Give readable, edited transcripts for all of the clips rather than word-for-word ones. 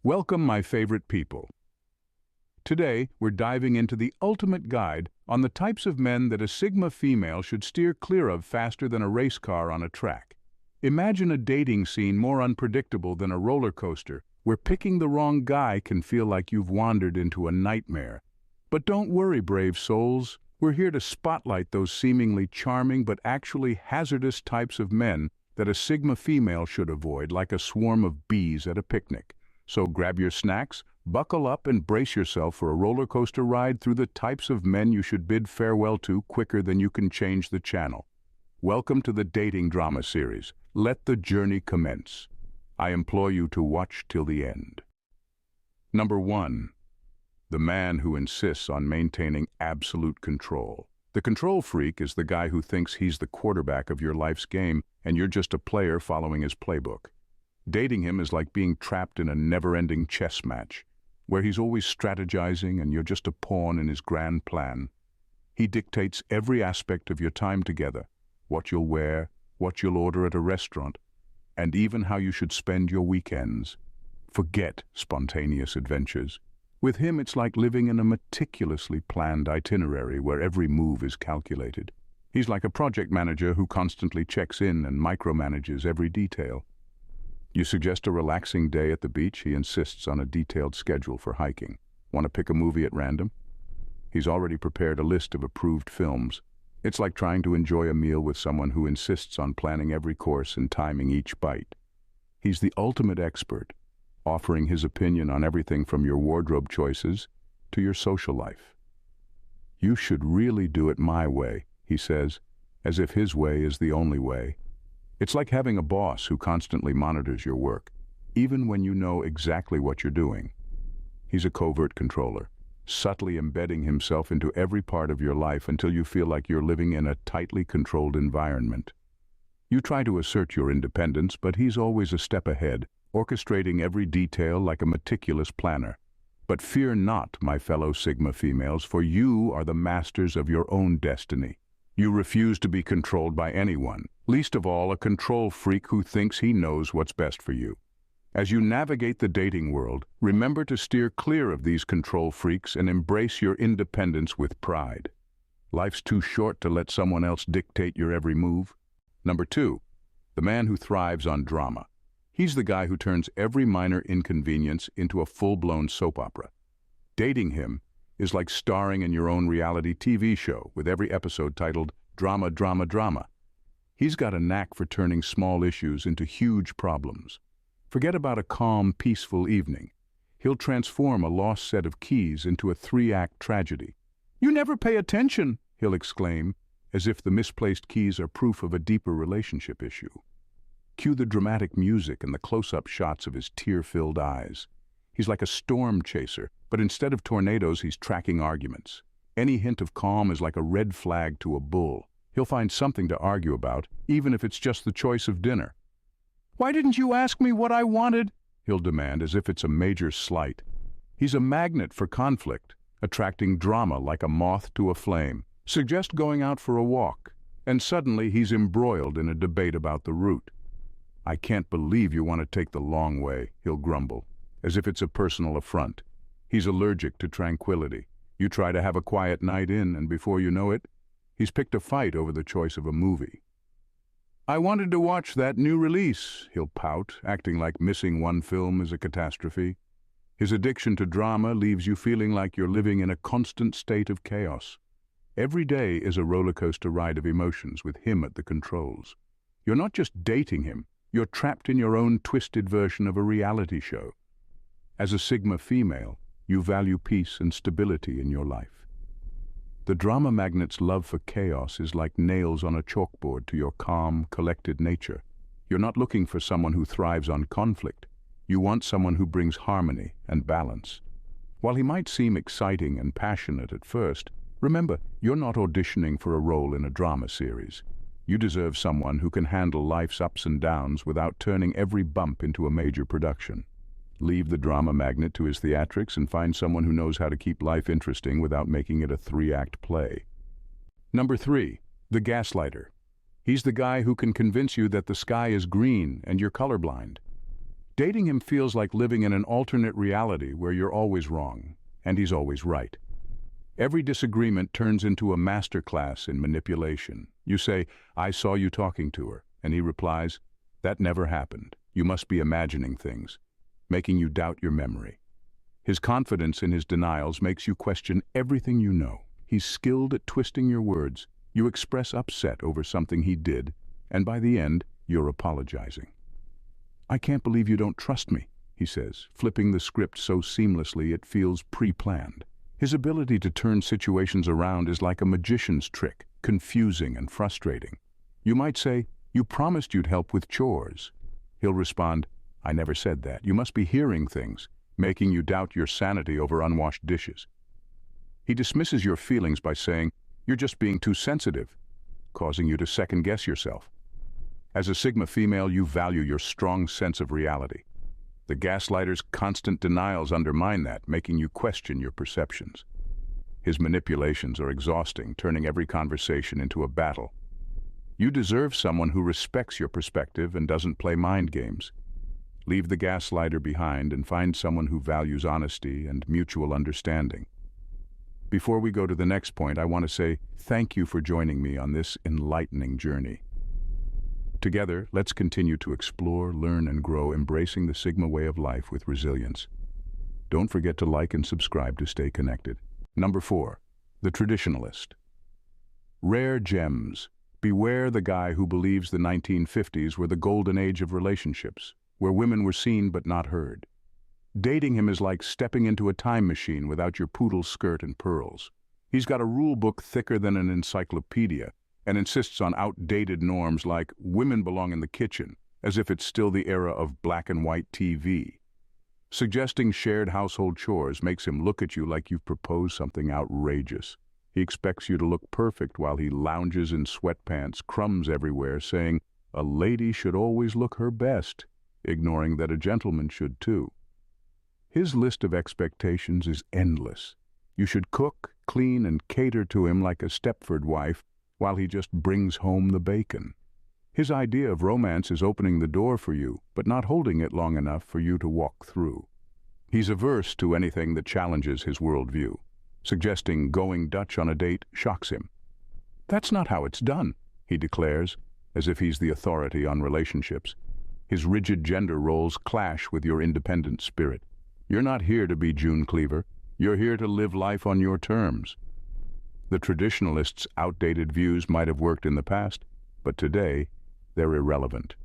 Welcome, my favorite people. Today, we're diving into the ultimate guide on the types of men that a Sigma female should steer clear of faster than a race car on a track. Imagine a dating scene more unpredictable than a roller coaster, where picking the wrong guy can feel like you've wandered into a nightmare. But don't worry, brave souls. We're here to spotlight those seemingly charming but actually hazardous types of men that a Sigma female should avoid like a swarm of bees at a picnic. So grab your snacks, buckle up, and brace yourself for a roller coaster ride through the types of men you should bid farewell to quicker than you can change the channel. Welcome to the dating drama series. Let the journey commence. I implore you to watch till the end. Number 1. The man who insists on maintaining absolute control. The control freak is the guy who thinks he's the quarterback of your life's game and you're just a player following his playbook. Dating him is like being trapped in a never-ending chess match, where he's always strategizing and you're just a pawn in his grand plan. He dictates every aspect of your time together, what you'll wear, what you'll order at a restaurant, and even how you should spend your weekends. Forget spontaneous adventures. With him, it's like living in a meticulously planned itinerary where every move is calculated. He's like a project manager who constantly checks in and micromanages every detail. You suggest a relaxing day at the beach, he insists on a detailed schedule for hiking. Want to pick a movie at random? He's already prepared a list of approved films. It's like trying to enjoy a meal with someone who insists on planning every course and timing each bite. He's the ultimate expert, offering his opinion on everything from your wardrobe choices to your social life. You should really do it my way, he says, as if his way is the only way. It's like having a boss who constantly monitors your work, even when you know exactly what you're doing. He's a covert controller, subtly embedding himself into every part of your life until you feel like you're living in a tightly controlled environment. You try to assert your independence, but he's always a step ahead, orchestrating every detail like a meticulous planner. But fear not, my fellow Sigma females, for you are the masters of your own destiny. You refuse to be controlled by anyone, least of all a control freak who thinks he knows what's best for you. As you navigate the dating world, remember to steer clear of these control freaks and embrace your independence with pride. Life's too short to let someone else dictate your every move. Number 2, the man who thrives on drama. He's the guy who turns every minor inconvenience into a full-blown soap opera. Dating him is like starring in your own reality TV show, with every episode titled Drama, Drama, Drama. He's got a knack for turning small issues into huge problems. Forget about a calm, peaceful evening. He'll transform a lost set of keys into a 3-act tragedy. "You never pay attention," he'll exclaim, as if the misplaced keys are proof of a deeper relationship issue. Cue the dramatic music and the close-up shots of his tear-filled eyes. He's like a storm chaser, but instead of tornadoes, he's tracking arguments. Any hint of calm is like a red flag to a bull. He'll find something to argue about, even if it's just the choice of dinner. "Why didn't you ask me what I wanted?" he'll demand, as if it's a major slight. He's a magnet for conflict, attracting drama like a moth to a flame. Suggest going out for a walk, and suddenly he's embroiled in a debate about the route. "I can't believe you want to take the long way," he'll grumble, as if it's a personal affront. He's allergic to tranquility. You try to have a quiet night in, and before you know it, he's picked a fight over the choice of a movie. "I wanted to watch that new release," he'll pout, acting like missing one film is a catastrophe. His addiction to drama leaves you feeling like you're living in a constant state of chaos. Every day is a roller coaster ride of emotions with him at the controls. You're not just dating him, you're trapped in your own twisted version of a reality show. As a Sigma female, you value peace and stability in your life. The drama magnet's love for chaos is like nails on a chalkboard to your calm, collected nature. You're not looking for someone who thrives on conflict. You want someone who brings harmony and balance. While he might seem exciting and passionate at first, remember, you're not auditioning for a role in a drama series. You deserve someone who can handle life's ups and downs without turning every bump into a major production. Leave the drama magnet to his theatrics and find someone who knows how to keep life interesting without making it a 3-act play. Number 3, the gaslighter. He's the guy who can convince you that the sky is green and you're colorblind. Dating him feels like living in an alternate reality where you're always wrong, and he's always right. Every disagreement turns into a masterclass in manipulation. You say, "I saw you talking to her," and he replies, "That never happened. You must be imagining things," making you doubt your memory. His confidence in his denials makes you question everything you know. He's skilled at twisting your words. You express upset over something he did, and by the end, you're apologizing. "I can't believe you don't trust me," he says, flipping the script so seamlessly it feels pre-planned. His ability to turn situations around is like a magician's trick, confusing and frustrating. You might say, "You promised you'd help with chores." He'll respond, "I never said that. You must be hearing things," making you doubt your sanity over unwashed dishes. He dismisses your feelings by saying, "You're just being too sensitive," causing you to second-guess yourself. As a Sigma female, you value your strong sense of reality. The gaslighter's constant denials undermine that, making you question your perceptions. His manipulations are exhausting, turning every conversation into a battle. You deserve someone who respects your perspective and doesn't play mind games. Leave the gaslighter behind and find someone who values honesty and mutual understanding. Before we go to the next point, I want to say thank you for joining me on this enlightening journey. Together, let's continue to explore, learn, and grow, embracing the Sigma way of life with resilience. Don't forget to like and subscribe to stay connected. Number 4. The Traditionalist. Rare gems. Beware the guy who believes the 1950s were the golden age of relationships, where women were seen but not heard. Dating him is like stepping into a time machine without your poodle skirt and pearls. He's got a rule book thicker than an encyclopedia, and insists on outdated norms like women belong in the kitchen, as if it's still the era of black and white TV. Suggesting shared household chores makes him look at you like you've proposed something outrageous. He expects you to look perfect while he lounges in sweatpants, crumbs everywhere, saying, "A lady should always look her best," ignoring that a gentleman should too. His list of expectations is endless. You should cook, clean, and cater to him like a Stepford wife, while he just brings home the bacon. His idea of romance is opening the door for you, but not holding it long enough for you to walk through. He's averse to anything that challenges his worldview. Suggesting going Dutch on a date shocks him. "That's not how it's done," he declares, as if he's the authority on relationships. His rigid gender roles clash with your independent spirit. You're not here to be June Cleaver. You're here to live life on your terms. The Traditionalist's outdated views might have worked in the past, but today, they're irrelevant.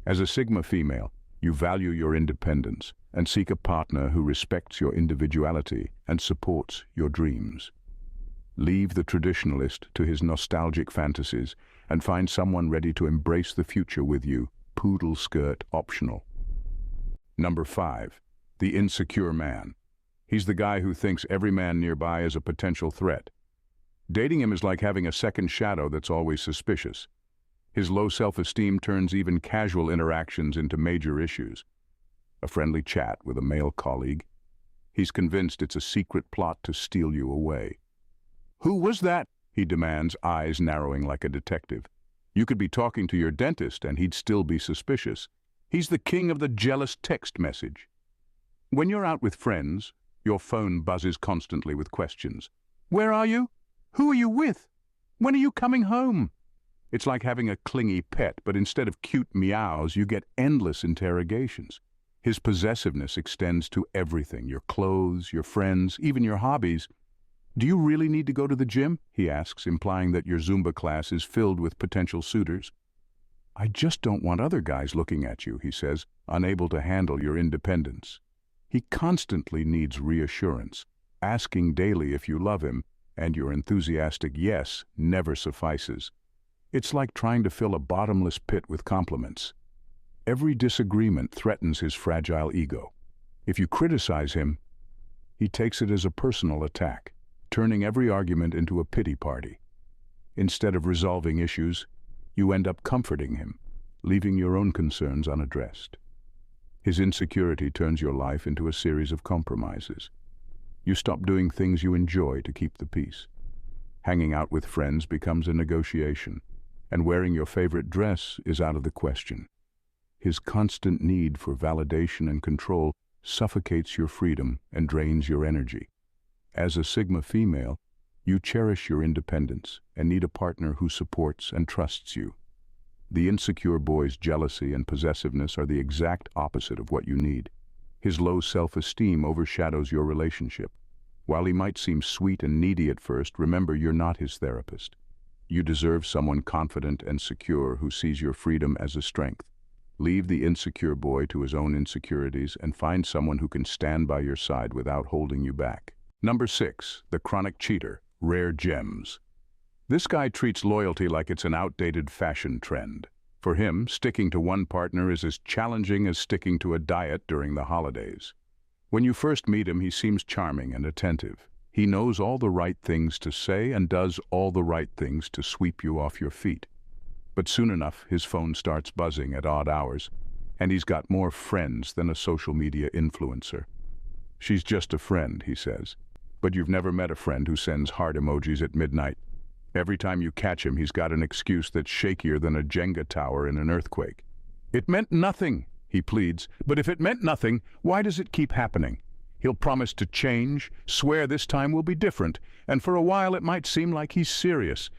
As a Sigma female, you value your independence and seek a partner who respects your individuality and supports your dreams. Leave the Traditionalist to his nostalgic fantasies and find someone ready to embrace the future with you, poodle skirt optional. Number 5. The Insecure Man. He's the guy who thinks every man nearby is a potential threat. Dating him is like having a second shadow that's always suspicious. His low self-esteem turns even casual interactions into major issues. A friendly chat with a male colleague. He's convinced it's a secret plot to steal you away. "Who was that?" he demands, eyes narrowing like a detective. You could be talking to your dentist and he'd still be suspicious. He's the king of the jealous text message. When you're out with friends, your phone buzzes constantly with questions. "Where are you? Who are you with? When are you coming home?" It's like having a clingy pet, but instead of cute meows, you get endless interrogations. His possessiveness extends to everything, your clothes, your friends, even your hobbies. "Do you really need to go to the gym?" he asks, implying that your Zumba class is filled with potential suitors. "I just don't want other guys looking at you," he says, unable to handle your independence. He constantly needs reassurance, asking daily if you love him, and your enthusiastic yes never suffices. It's like trying to fill a bottomless pit with compliments. Every disagreement threatens his fragile ego. If you criticize him, he takes it as a personal attack, turning every argument into a pity party. Instead of resolving issues, you end up comforting him, leaving your own concerns unaddressed. His insecurity turns your life into a series of compromises. You stop doing things you enjoy to keep the peace. Hanging out with friends becomes a negotiation, and wearing your favorite dress is out of the question. His constant need for validation and control suffocates your freedom and drains your energy. As a Sigma female, you cherish your independence and need a partner who supports and trusts you. The insecure boy's jealousy and possessiveness are the exact opposite of what you need. His low self-esteem overshadows your relationship. While he might seem sweet and needy at first, remember you're not his therapist. You deserve someone confident and secure who sees your freedom as a strength. Leave the insecure boy to his own insecurities and find someone who can stand by your side without holding you back. Number 6, the chronic cheater, rare gems. This guy treats loyalty like it's an outdated fashion trend. For him, sticking to one partner is as challenging as sticking to a diet during the holidays. When you first meet him, he seems charming and attentive. He knows all the right things to say and does all the right things to sweep you off your feet. But soon enough, his phone starts buzzing at odd hours, and he's got more friends than a social media influencer. She's just a friend, he says. But you've never met a friend who sends heart emojis at midnight. Every time you catch him, he's got an excuse that's shakier than a Jenga tower in an earthquake. It meant nothing, he pleads, but if it meant nothing, why does it keep happening? He'll promise to change, swear this time will be different, and for a while it might seem like he's serious.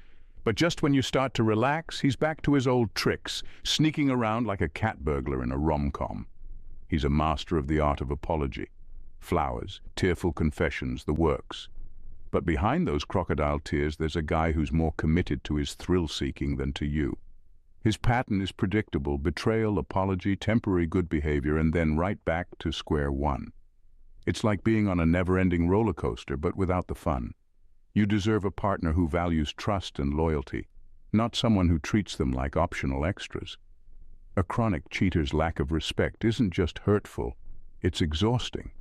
But just when you start to relax, he's back to his old tricks, sneaking around like a cat burglar in a rom-com. He's a master of the art of apology. Flowers, tearful confessions, the works. But behind those crocodile tears, there's a guy who's more committed to his thrill-seeking than to you. His pattern is predictable: betrayal, apology, temporary good behavior, and then right back to square one. It's like being on a never-ending roller coaster, but without the fun. You deserve a partner who values trust and loyalty, not someone who treats them like optional extras. A chronic cheater's lack of respect isn't just hurtful, it's exhausting.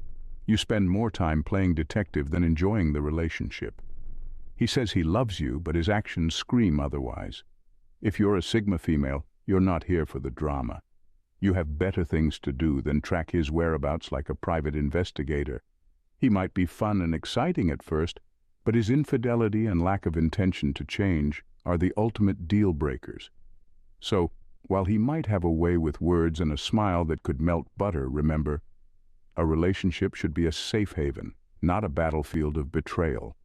You spend more time playing detective than enjoying the relationship. He says he loves you, but his actions scream otherwise. If you're a Sigma female, you're not here for the drama. You have better things to do than track his whereabouts like a private investigator. He might be fun and exciting at first, but his infidelity and lack of intention to change are the ultimate deal breakers. So, while he might have a way with words and a smile that could melt butter, remember, a relationship should be a safe haven, not a battlefield of betrayal.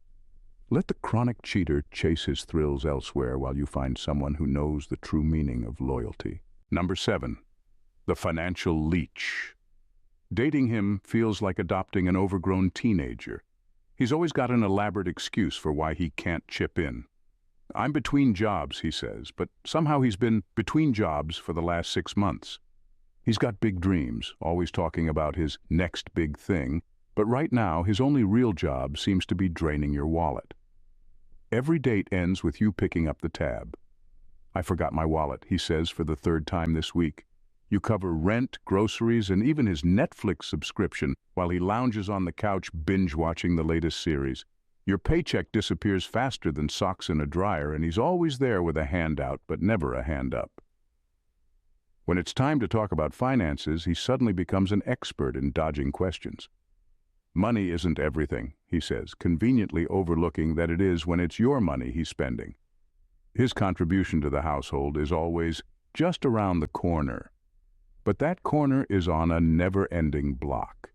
Let the chronic cheater chase his thrills elsewhere while you find someone who knows the true meaning of loyalty. Number 7, the financial leech. Dating him feels like adopting an overgrown teenager. He's always got an elaborate excuse for why he can't chip in. I'm between jobs, he says, but somehow he's been between jobs for the last 6 months. He's got big dreams, always talking about his next big thing, but right now his only real job seems to be draining your wallet. Every date ends with you picking up the tab. I forgot my wallet, he says for the 3rd time this week. You cover rent, groceries, and even his Netflix subscription while he lounges on the couch binge-watching the latest series. Your paycheck disappears faster than socks in a dryer, and he's always there with a hand out, but never a hand up. When it's time to talk about finances, he suddenly becomes an expert in dodging questions. Money isn't everything, he says, conveniently overlooking that it is when it's your money he's spending. His contribution to the household is always just around the corner. But that corner is on a never-ending block.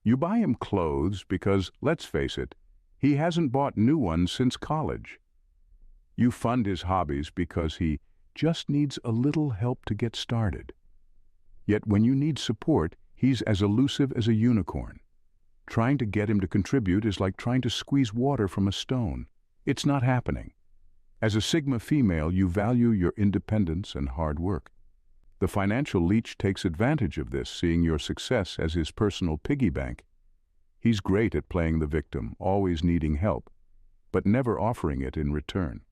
You buy him clothes because, let's face it, he hasn't bought new ones since college. You fund his hobbies because he just needs a little help to get started. Yet when you need support, he's as elusive as a unicorn. Trying to get him to contribute is like trying to squeeze water from a stone. It's not happening. As a Sigma female, you value your independence and hard work. The financial leech takes advantage of this, seeing your success as his personal piggy bank. He's great at playing the victim, always needing help, but never offering it in return.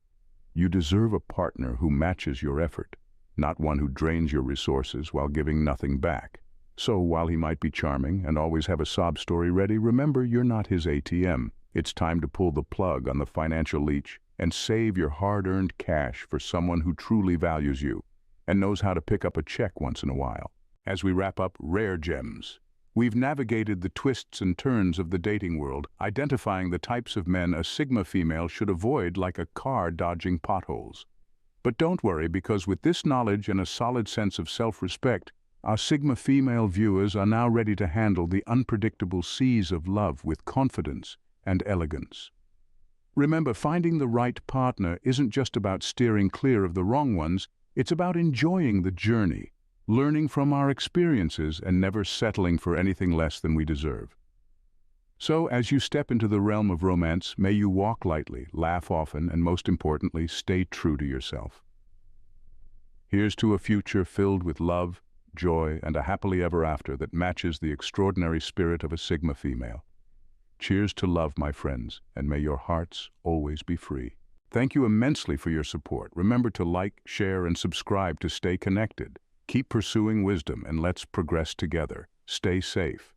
You deserve a partner who matches your effort, not one who drains your resources while giving nothing back. So while he might be charming and always have a sob story ready, remember you're not his ATM. It's time to pull the plug on the financial leech and save your hard-earned cash for someone who truly values you and knows how to pick up a check once in a while. As we wrap up rare gems, we've navigated the twists and turns of the dating world, identifying the types of men a Sigma female should avoid like a car dodging potholes. But don't worry, because with this knowledge and a solid sense of self-respect, Our Sigma female viewers are now ready to handle the unpredictable seas of love with confidence and elegance. Remember, finding the right partner isn't just about steering clear of the wrong ones, it's about enjoying the journey, learning from our experiences, and never settling for anything less than we deserve. So, as you step into the realm of romance, may you walk lightly, laugh often, and most importantly, stay true to yourself. Here's to a future filled with love, joy, and a happily ever after that matches the extraordinary spirit of a Sigma female. Cheers to love, my friends, and may your hearts always be free. Thank you immensely for your support. Remember to like, share, and subscribe to stay connected. Keep pursuing wisdom, and let's progress together. Stay safe.